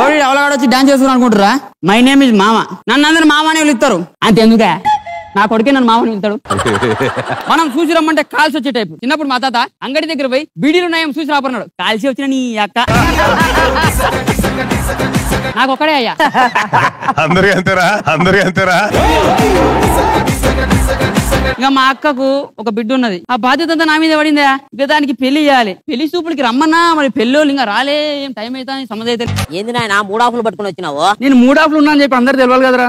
ఎవరు ఎవరు వచ్చి డాన్స్ చేసుకుని అనుకుంటారా? మై నేమ్ ఇస్ మామ. నన్ను అందరు మామ అని పిలుస్తారు. అంతెందుకే నా కొడుకే నన్ను మామని పిలుతాడు. మనం చూసి రమ్మంటే కాల్సి వచ్చే టైపు. చిన్నప్పుడు మా తాత అంగడి దగ్గర పోయి బీడీలు ఉన్నాయేమో చూసి రాపన్నాడు. కాల్సి వచ్చిన నీ అక్క నాకు ఒక్కడే అయ్యా. అందరికీ అంతేరా. ఇక మా అక్కకు ఒక బిడ్డ ఉన్నది. ఆ బాధ్యత అంతా నా మీద పడిందా. ఇక దానికి పెళ్లి చేయాలి. పెళ్లి చూపులకి రమ్మన్నా మరి పెళ్ళోళ్ళు ఇంకా రాలే. ఏం టైం అయితే సమజ్ అయితే ఏంది నాయన 3 ఆఫ్లు పట్టుకుని వచ్చినావు? నేను 3 ఆఫ్లు ఉన్నా అని చెప్పి అందరు తెలియాలి కదరా.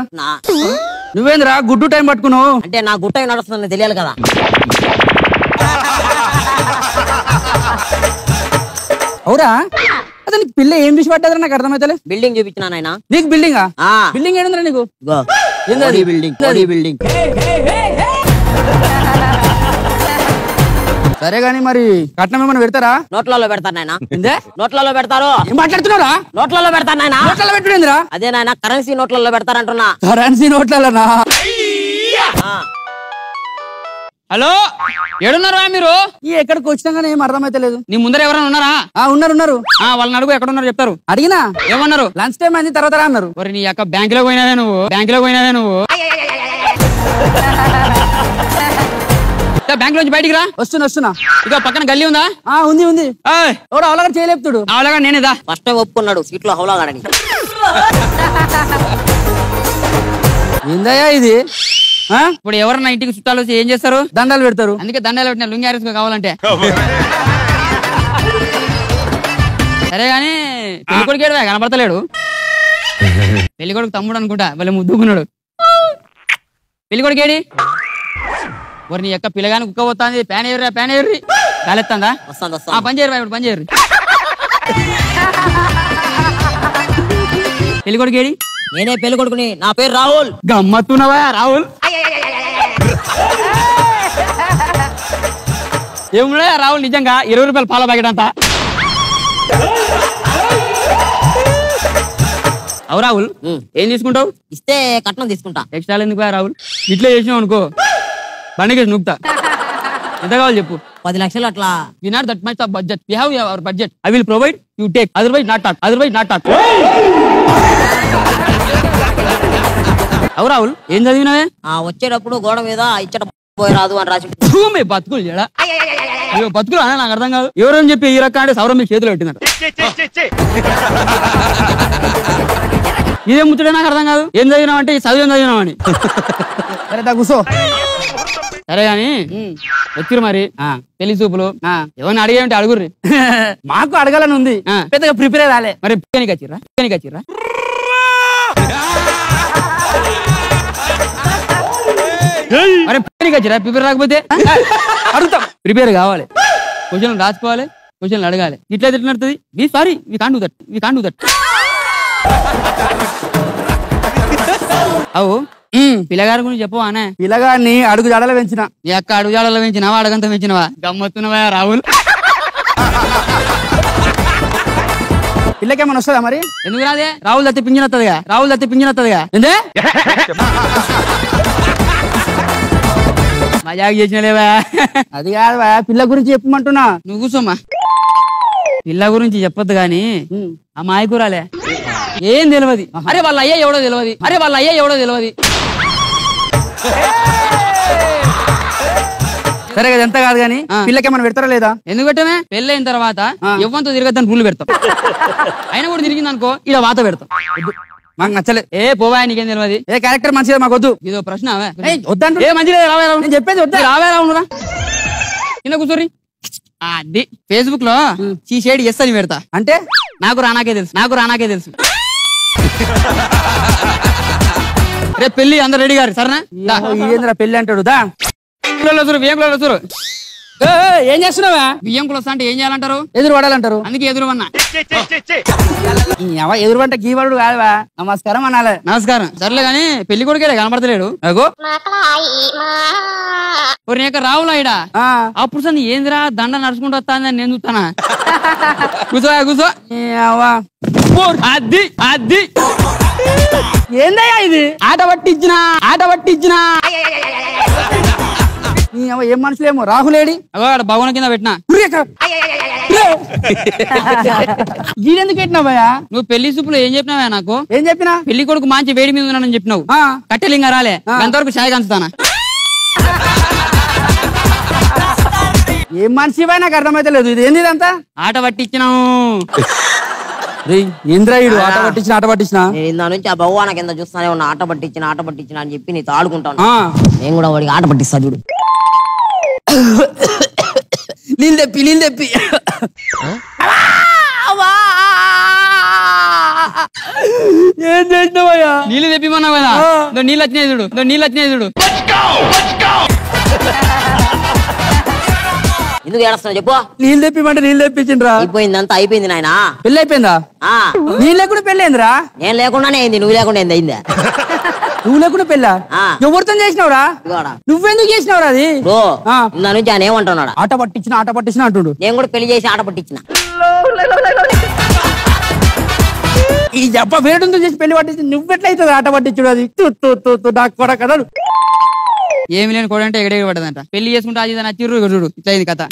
నువ్వేంద్రా గుడ్డు టైం పట్టుకున్నావు? అంటే నా గుట్ట నడుస్తుందని తెలియాలి కదా. అవురా అతనికి పిల్ల ఏం చూసి పడ్డదరా నాకు అర్థమైతే. బిల్డింగ్ చూపించిన నాయన. నీకు బిల్డింగా? బిల్డింగ్ ఏంటంద్రా నీకు? బిల్డింగ్. సరే గాని మరి కట్నం ఏమైనా పెడతారా? నోట్లలో పెడతారు నాయన. నోట్లలో పెడతారు. ఏం మాట్లాడుతున్నారా? నోట్లలో పెడతారు నాయన. నోట్లలో పెట్టుడేంద్రా? అదే నాయన కరెన్సీ నోట్లలో పెడతారంటున్నా. కరెన్సీ నోట్లలోనా? హలో ఏడున్నారా మీరు? ఎక్కడికి వచ్చినా కానీ ఏం అర్థమైతే లేదు. నీ ముందర ఎవరైనా ఉన్నారా? ఉన్నారు. వాళ్ళని అడుగు ఎక్కడ ఉన్నారు చెప్తారు. అడిగినా ఏమన్నారు? లంచ్ టైం అయింది తర్వాత అన్నారు. మరి నీ అక్క బ్యాంకులో పోయినావే నువ్వు. బ్యాంక్ నుంచి బయటికి రా. వస్తున్నా. ఇక పక్కన గల్లీ ఉందా? ఉంది. ఎవడు అవలాగా చేయలేపుతాడు. అవలాగా నేనేదా ఫస్ట్ ఒప్పుకున్నాడు సీట్లో హౌలాగాడని. ఏందయ్యా ఇది? ఇప్పుడు ఎవరన్నా ఇంటికి చుట్టాలు వచ్చి ఏం చేస్తారు? దండాలు పెడతారు. అందుకే దండాలు పెట్టిన లుంగి ఆరేసుకో కావాలంటే. సరే గాని పెళ్లి కొడుకు ఏడు కనపడతలేడు. పెళ్లి కొడుకు తమ్ముడు అనుకుంటా. వాళ్ళ ముద్దుకున్నాడు. పెళ్లి కొడుకు ఏడి? నీ యొక్క పిల్లగాని కుక్క పోతుంది. ప్యాన్ ఎర్రి కాలెత్తందా? పని చేయరు ఇప్పుడు పని చేయరు. పెళ్లి కొడుకు ఏడి? నేనే పెళ్లి కొడుకుని. నా పేరు రాహుల్. గమ్మత్తున్నవా రాహుల్? ఏమున్నా రాహుల్ నిజంగా 20 రూపాయలు పాల ప్యాకెట్ అంతా. అవు రాహుల్ ఏం తీసుకుంటావు? ఇస్తే కట్నం తీసుకుంటా. ఎక్స్ట్రా ఎందుకు రాహుల్? ఇట్లా చేసినావు అనుకో బండికేసి నూపుతా. ఎంత కావాలి చెప్పు? 10 లక్షలు అట్లా. We not that much of budget. We have our budget. I will provide. You take. Otherwise not talk. అవు రాహుల్ ఏం చదివినావే? వచ్చేటప్పుడు గోడ మీద ఇచ్చట పోయి రాదు అని రాసి. బతుకులు చెడా బతుకులు అనే నాకు అర్థం కాదు. ఎవరని చెప్పి ఈ రకం అంటే సౌరం మీ చేతిలో పెట్టినట్టు. ఇదేం ముచ్చడే నాకు అర్థం కాదు. ఏం చదివినావు అంటే చదివినామని. సరే దా కూసో. సరే గాని వచ్చిరు మరి పెళ్లి చూపులు. ఎవరిని అడిగేంటే అడుగుర్రి. మాకు అడగాలని ఉంది. పెద్దగా ప్రిపేర్ రాలే. మరి పిక్కనికి వచ్చిర్రా? మరి పిక్కనికి వచ్చిరా? ప్రిపేర్ రాకపోతే అడుగుతాం. ప్రిపేర్ కావాలి. క్వశ్చన్లు రాసుకోవాలి. క్వశ్చన్లు అడగాలి. ఇట్లా నడుతుంది. We can't do that. అవు పిల్లగారి గురించి చెప్పవా? అనే పిల్లగాడిని అడుగు జాడలో పెంచిన. నీ అక్క అడుగు జాడలో పెంచినావా? అడగంత పెంచినవా? గమ్మత్తున్నవా రాహుల్? పిల్లకేమన్నా వస్తుందా మరి? ఎందుకు రాదే? రాహుల్ దత్తి పింఛన్ వస్తుందిగా. ఏందే మజాక్ చేసినలేవా? అది కాదు పిల్ల గురించి చెప్పమంటున్నా. నువ్వు కూర్చోమ్మా. పిల్ల గురించి చెప్పొద్దు గాని ఆ మాయకూరాలే ఏం తెలియదు. అరే వాళ్ళ అయ్యా ఎవడో తెలియదు. సరే కదా ఎంత కాదు గాని పిల్లకేమన్నా పెడతారా లేదా? ఎందుకు పెట్టమే? పెళ్ళైన తర్వాత ఎవ్వంతో తిరగద్దని రూల్ పెడతాం. అయినా కూడా తిరిగింది అనుకో ఇలా వాత పెడతాం. మాకు నచ్చలే. పోవా నీకేం తెలియదు. ఏ క్యారెక్టర్ మంచిగా మాకు వద్దు. ఇదో ప్రశ్న వద్దంటే ఏ మంచిగా నేను చెప్పేది వద్దా? రావేరా కింద కూర్చోరి. అది ఫేస్బుక్ లో ఈ షేడ్ ఎస్ అని పెడతా. అంటే నాకు రానాకే తెలుసు. రేపు పెళ్లి అందరు రెడీ గారు సరేనా? పెళ్లి అంటాడు దా. ఏం చేస్తున్నావా? బియ్యం కులస అంటే ఏం చేయాలంటారు? ఎదురు పడాలంటారు. అందుకే ఎదురు అన్నా. ఎదురు అంటే గీవాడు కాదువా. నమస్కారం అనాలే. నమస్కారం. సర్లే గాని పెళ్లి కొడుకే కనపడతలేడు. రావులా ఇడా అప్పుడు సార్ ఏందిరా దండ నడుచుకుంటూ వస్తాను నేను చూస్తానా? కూర్చో. అది ఏందయ్యా ఇది? ఆట పట్టించిన ఏం మనుషులేమో రాహులేడి అగో ఆడ భవనం కింద పెట్టినా గీడెందుకు పెట్టినావయ్యా నువ్వు పెళ్లి సూపులో ఏం చెప్పినావా నాకు ఏం చెప్పినా పెళ్లి కొడుకు మంచి వేడి మీద ఉన్నానని చెప్పినావు కట్టెలింగా రాలే అంతవరకు చాయ్ కంచుతానా ఏం మనిషివా నాకు అర్థమైతే లేదు ఇది ఏంది ఇదంతా ఆట పట్టించినావు ఇంద్రాయుడు ఆట పట్టించిన ఇందా నుంచి ఆ భగవాన కింద చూస్తానే ఉన్నా ఆట పట్టించిన అని చెప్పి నీతో ఆడుకుంటాను నేను కూడా వాడికి ఆట పట్టిస్తా చూడు నీళ్ళు తెప్పి ఏం చేసినావయ్యా నీళ్ళు తెప్పిమన్నావు కదా నీళ్ళు వచ్చినాయి చూడు ఎందుకు ఏడుస్తున్నావు చెప్పు నీళ్ళు తెప్పిమంటే నీళ్ళు తెప్పించిండ్రా అయిపోయిందంతా అయిపోయింది నాయన పెళ్లి అయిపోయిందా నీళ్ళు లేకుండా పెళ్లి అయిందిరా నేను లేకుండానే అయింది నువ్వు లేకుండా అయిందా నువ్వు లేకుండా పెళ్ళా ఎవరితో చేసినావురా నువ్వెందుకు చేసినావురా అది ఇందా నుంచి ఆయన ఏమంటున్నాడు ఆట పట్టించిన అంటుడు నేను కూడా పెళ్లి చేసి ఆట పట్టించిన ఈ జబ్బ వేడుతో చేసి పెళ్లి పట్టించి నువ్వెట్లయితుంది ఆట పట్టించుడు అది నాకు కూడా కదా ఏమి లేని కూడా అంటే ఎగడెగ పడదంట పెళ్లి చేసుకుంటే అది నచ్చిర్రు చూడు ఇట్లా కథ